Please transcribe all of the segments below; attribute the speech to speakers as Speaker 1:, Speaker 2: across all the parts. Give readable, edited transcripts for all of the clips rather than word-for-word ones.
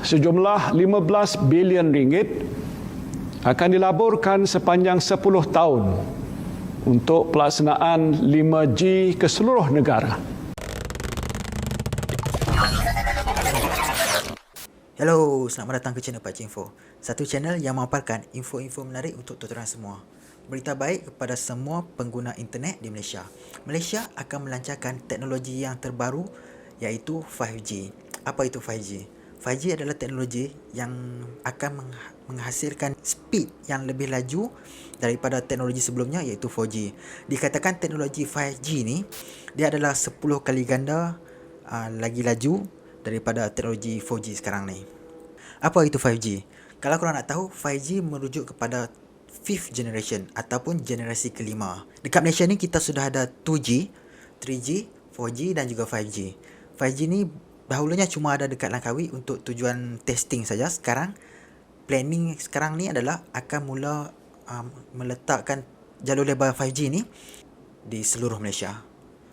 Speaker 1: sejumlah 15 bilion ringgit akan dilaburkan sepanjang 10 tahun untuk pelaksanaan 5G ke seluruh negara.
Speaker 2: Hello, selamat datang ke channel Pakcik Info. Satu channel yang memaparkan info-info menarik untuk tuan-tuan semua. Berita baik kepada semua pengguna internet di Malaysia. Malaysia akan melancarkan teknologi yang terbaru iaitu 5G. Apa itu 5G? 5G adalah teknologi yang akan menghasilkan speed yang lebih laju daripada teknologi sebelumnya iaitu 4G. Dikatakan teknologi 5G ni dia adalah 10 kali ganda lagi laju daripada teknologi 4G sekarang ni. Apa itu 5G? Kalau korang nak tahu, 5G merujuk kepada 5th generation ataupun generasi kelima. Dekat Malaysia ni kita sudah ada 2G, 3G, 4G dan juga 5G. 5G ni dahulunya cuma ada dekat Langkawi untuk tujuan testing saja. Sekarang planning sekarang ni adalah akan mula meletakkan jalur lebar 5G ni di seluruh Malaysia.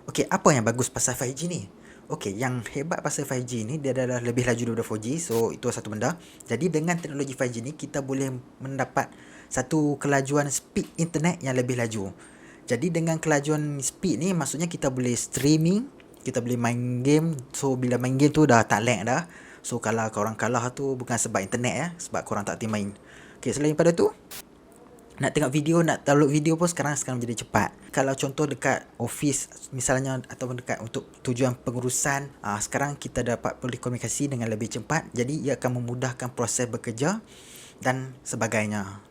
Speaker 2: Okey, apa yang bagus pasal 5G ni? Okey, yang hebat pasal 5G ni dia adalah lebih laju daripada 4G. So itu satu benda. Jadi dengan teknologi 5G ni kita boleh mendapat satu kelajuan speed internet yang lebih laju. Jadi dengan kelajuan speed ni maksudnya kita boleh streaming, kita boleh main game. So bila main game tu dah tak lag dah. So kalau korang kalah tu bukan sebab internet ya, sebab korang tak boleh main. Okey, selain pada tu, nak tengok video, nak download video pun sekarang menjadi cepat. Kalau contoh dekat office misalnya ataupun dekat untuk tujuan pengurusan, sekarang kita dapat boleh komunikasi dengan lebih cepat. Jadi ia akan memudahkan proses bekerja dan sebagainya.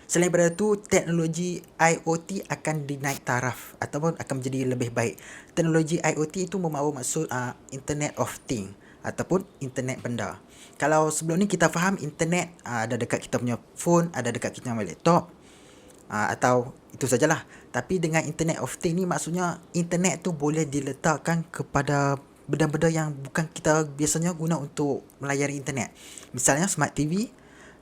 Speaker 2: Selain daripada itu, teknologi IoT akan dinaik taraf ataupun akan menjadi lebih baik. Teknologi IoT itu membawa maksud Internet of Things ataupun internet benda. Kalau sebelum ni kita faham internet ada dekat kita punya phone, ada dekat kita punya laptop, atau itu sajalah. Tapi dengan Internet of Things ni maksudnya internet tu boleh diletakkan kepada benda-benda yang bukan kita biasanya guna untuk melayari internet. Misalnya smart TV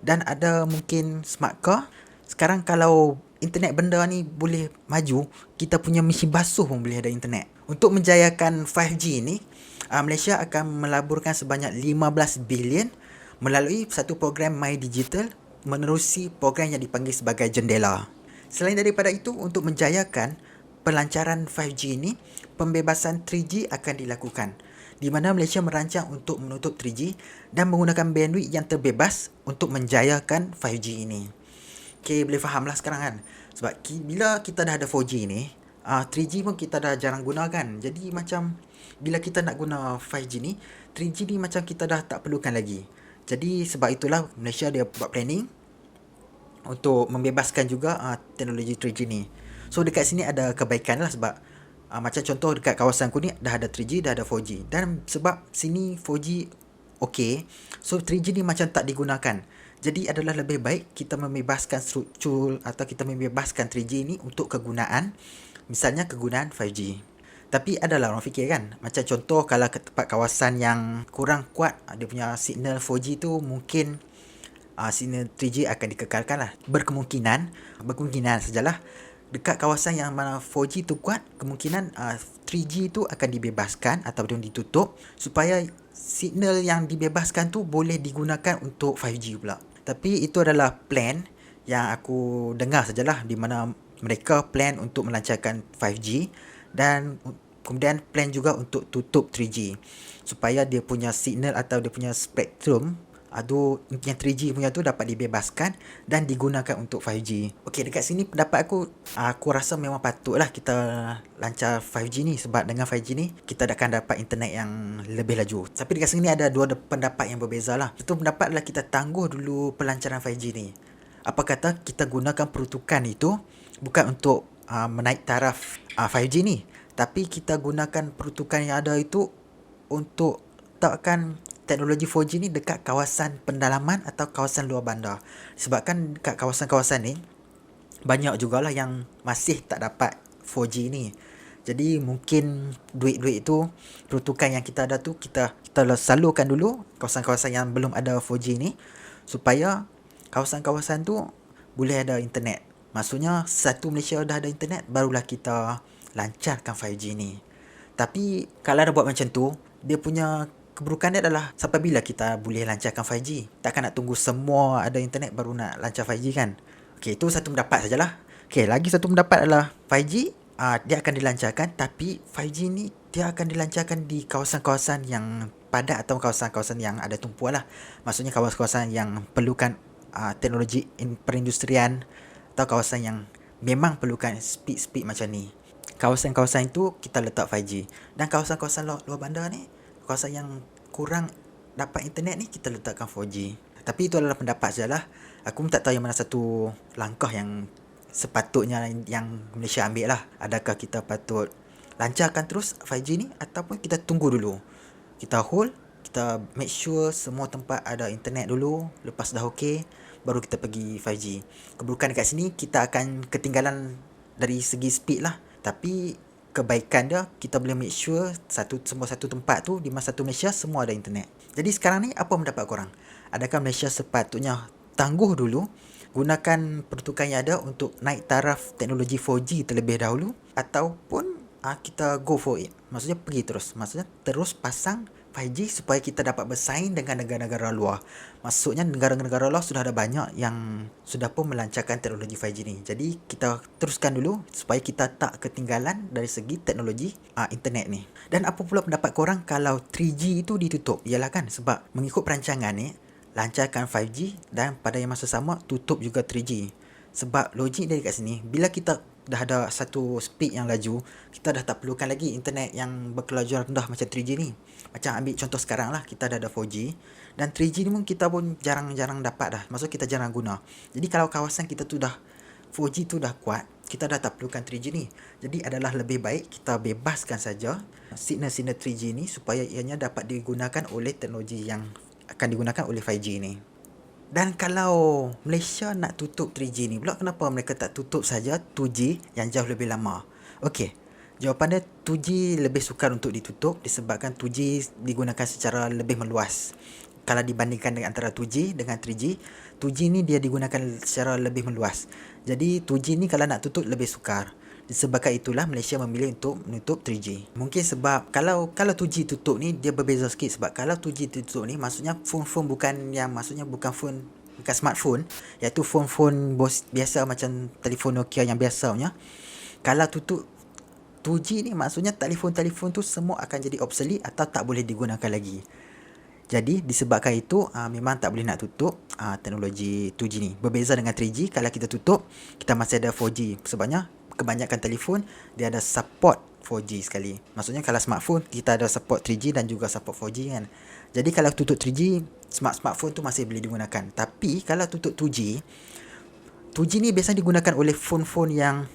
Speaker 2: dan ada mungkin smart car. Sekarang kalau internet benda ni boleh maju, kita punya mesin basuh pun boleh ada internet. Untuk menjayakan 5G ni, Malaysia akan melaburkan sebanyak 15 bilion melalui satu program My Digital menerusi program yang dipanggil sebagai Jendela. Selain daripada itu, untuk menjayakan pelancaran 5G ni, pembebasan 3G akan dilakukan, di mana Malaysia merancang untuk menutup 3G dan menggunakan bandwidth yang terbebas untuk menjayakan 5G ini. Okay, boleh faham lah sekarang kan. Sebab bila kita dah ada 4G ni, 3G pun kita dah jarang guna kan. Jadi macam bila kita nak guna 5G ni, 3G ni macam kita dah tak perlukan lagi. Jadi sebab itulah Malaysia dia buat planning untuk membebaskan juga teknologi 3G ni. So dekat sini ada kebaikan lah sebab macam contoh dekat kawasan aku ni dah ada 3G, dah ada 4G. Dan sebab sini 4G okey, so 3G ni macam tak digunakan. Jadi adalah lebih baik kita membebaskan struktur atau kita membebaskan 3G ni untuk kegunaan, misalnya kegunaan 5G. Tapi adalah orang fikir kan, macam contoh kalau ke tempat kawasan yang kurang kuat dia punya signal 4G tu, mungkin signal 3G akan dikekalkan lah. Berkemungkinan sajalah dekat kawasan yang mana 4G tu kuat, kemungkinan 3G tu akan dibebaskan ataupun ditutup supaya signal yang dibebaskan tu boleh digunakan untuk 5G pula. Tapi itu adalah plan yang aku dengar sajalah, di mana mereka plan untuk melancarkan 5G dan kemudian plan juga untuk tutup 3G supaya dia punya signal atau dia punya spektrum yang 3G punya tu dapat dibebaskan dan digunakan untuk 5G. Okey, dekat sini pendapat aku rasa memang patutlah kita lancar 5G ni, sebab dengan 5G ni kita akan dapat internet yang lebih laju. Tapi dekat sini ada dua pendapat yang berbeza lah. Satu pendapat adalah kita tangguh dulu pelancaran 5G ni. Apa kata kita gunakan peruntukan itu bukan untuk menaik taraf 5G ni, tapi kita gunakan peruntukan yang ada itu untuk letakkan teknologi 4G ni dekat kawasan pendalaman atau kawasan luar bandar. Sebabkan dekat kawasan-kawasan ni banyak jugalah yang masih tak dapat 4G ni. Jadi mungkin duit-duit tu, peruntukan yang kita ada tu, kita salurkan dulu kawasan-kawasan yang belum ada 4G ni, supaya kawasan-kawasan tu boleh ada internet. Maksudnya satu Malaysia dah ada internet, barulah kita lancarkan 5G ni. Tapi kalau ada buat macam tu, dia punya keburukan dia adalah sampai bila kita boleh lancarkan 5G? Takkan nak tunggu semua ada internet baru nak lancar 5G kan? Okey, itu satu pendapat sajalah. Okey, lagi satu pendapat adalah 5G dia akan dilancarkan, tapi 5G ni dia akan dilancarkan di kawasan-kawasan yang padat atau kawasan-kawasan yang ada tumpuan lah. Maksudnya kawasan-kawasan yang perlukan teknologi perindustrian atau kawasan yang memang perlukan speed macam ni. Kawasan-kawasan itu kita letak 5G. Dan kawasan-kawasan luar bandar ni, kawasan yang kurang dapat internet ni, kita letakkan 4G. Tapi itu adalah pendapat sajalah. Aku pun tak tahu yang mana satu langkah yang sepatutnya yang Malaysia ambil lah. Adakah kita patut lancarkan terus 5G ni ataupun kita tunggu dulu? Kita hold, kita make sure semua tempat ada internet dulu. Lepas dah okey, baru kita pergi 5G. Keburukan dekat sini, kita akan ketinggalan dari segi speed lah. Tapi kebaikan dia, kita boleh make sure semua satu tempat tu di masa satu Malaysia semua ada internet. Jadi sekarang ni apa pendapat korang? Adakah Malaysia sepatutnya tangguh dulu, gunakan pertukaran yang ada untuk naik taraf teknologi 4G terlebih dahulu, ataupun kita go for it? Maksudnya pergi terus. Maksudnya terus pasang 5G supaya kita dapat bersaing dengan negara-negara luar. Maksudnya negara-negara luar sudah ada banyak yang sudah pun melancarkan teknologi 5G ni. Jadi kita teruskan dulu supaya kita tak ketinggalan dari segi teknologi internet ni. Dan apa pula pendapat korang kalau 3G itu ditutup? Yalah kan, sebab mengikut perancangan ni, lancarkan 5G dan pada yang masa sama tutup juga 3G. Sebab logik dari kat sini, bila kita dah ada satu speed yang laju, kita dah tak perlukan lagi internet yang berkelajuan rendah macam 3G ni. Macam ambil contoh sekarang lah, kita dah ada 4G dan 3G ni pun kita pun jarang-jarang dapat dah. Maksud kita jarang guna. Jadi kalau kawasan kita tu dah 4G tu dah kuat, kita dah tak perlukan 3G ni. Jadi adalah lebih baik kita bebaskan saja signal-signal 3G ni supaya ianya dapat digunakan oleh teknologi yang akan digunakan oleh 5G ni. Dan kalau Malaysia nak tutup 3G ni pula, kenapa mereka tak tutup saja 2G yang jauh lebih lama? Okey, jawapan dia 2G lebih sukar untuk ditutup disebabkan 2G digunakan secara lebih meluas. Kalau dibandingkan dengan antara 2G dengan 3G, 2G ni dia digunakan secara lebih meluas. Jadi 2G ni kalau nak tutup lebih sukar. Disebabkan itulah Malaysia memilih untuk menutup 3G. Mungkin sebab kalau 2G tutup ni dia berbeza sikit, sebab kalau 2G tutup ni maksudnya phone bukan smartphone, iaitu phone biasa macam telefon Nokia yang biasa punya. Kalau tutup 2G ni maksudnya telefon tu semua akan jadi obsolete atau tak boleh digunakan lagi. Jadi disebabkan itu memang tak boleh nak tutup teknologi 2G ni. Berbeza dengan 3G, kalau kita tutup kita masih ada 4G. Sebabnya kebanyakan telefon dia ada support 4G sekali. Maksudnya kalau smartphone kita ada support 3G dan juga support 4G kan. Jadi kalau tutup 3G, smartphone tu masih boleh digunakan. Tapi kalau tutup 2G ni biasanya digunakan oleh phone yang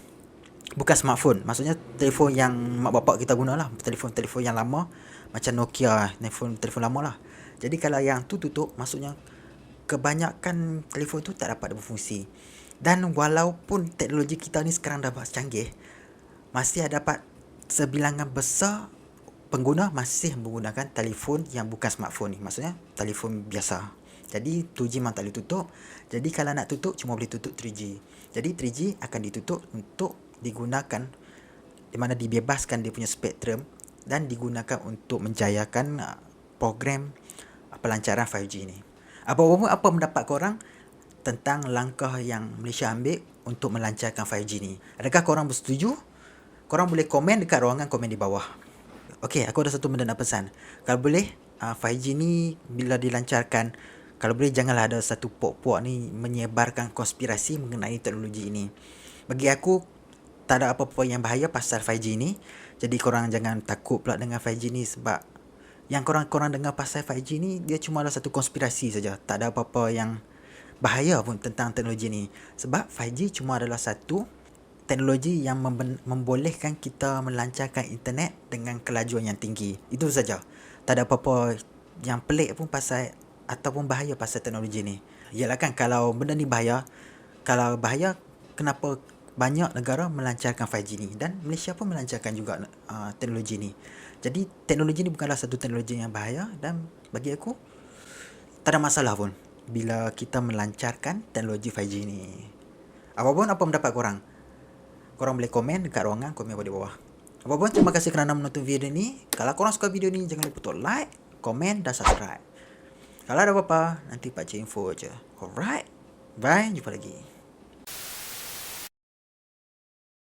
Speaker 2: bukan smartphone. Maksudnya telefon yang mak bapak kita guna lah, telefon yang lama macam Nokia, telefon lama lah. Jadi kalau yang tu tutup, maksudnya kebanyakan telefon tu tak dapat berfungsi. Dan walaupun teknologi kita ni sekarang dah canggih, masih dapat sebilangan besar pengguna masih menggunakan telefon yang bukan smartphone ni. Maksudnya telefon biasa. Jadi 2G memang tak boleh tutup. Jadi kalau nak tutup cuma boleh tutup 3G. Jadi 3G akan ditutup untuk digunakan, di mana dibebaskan dia punya spektrum dan digunakan untuk menjayakan program pelancaran 5G ni. Apa pendapat korang tentang langkah yang Malaysia ambil untuk melancarkan 5G ni? Adakah korang bersetuju? Korang boleh komen dekat ruangan komen di bawah. Okey, aku ada satu benda nak pesan. Kalau boleh 5G ni bila dilancarkan, kalau boleh janganlah ada satu puak-puak ni menyebarkan konspirasi mengenai teknologi ini. Bagi aku tak ada apa-apa yang bahaya pasal 5G ni. Jadi korang jangan takut pula dengan 5G ni, sebab yang korang dengar pasal 5G ni dia cuma ada satu konspirasi saja. Tak ada apa-apa yang bahaya pun tentang teknologi ni. Sebab 5G cuma adalah satu teknologi yang membolehkan kita melancarkan internet dengan kelajuan yang tinggi. Itu saja. Tak ada apa-apa yang pelik pun pasal ataupun bahaya pasal teknologi ni. Yalah kan, kalau benda ni bahaya, kenapa banyak negara melancarkan 5G ni, dan Malaysia pun melancarkan juga teknologi ni. Jadi teknologi ni bukanlah satu teknologi yang bahaya, dan bagi aku tak ada masalah pun bila kita melancarkan teknologi 5G ni. Apa pendapat korang? Korang boleh komen dekat ruangan komen di bawah. Apa pun, terima kasih kerana menonton video ni. Kalau korang suka video ni, jangan lupa untuk like, komen dan subscribe. Kalau ada apa-apa, nanti Pakcik info je. Alright, bye, jumpa lagi.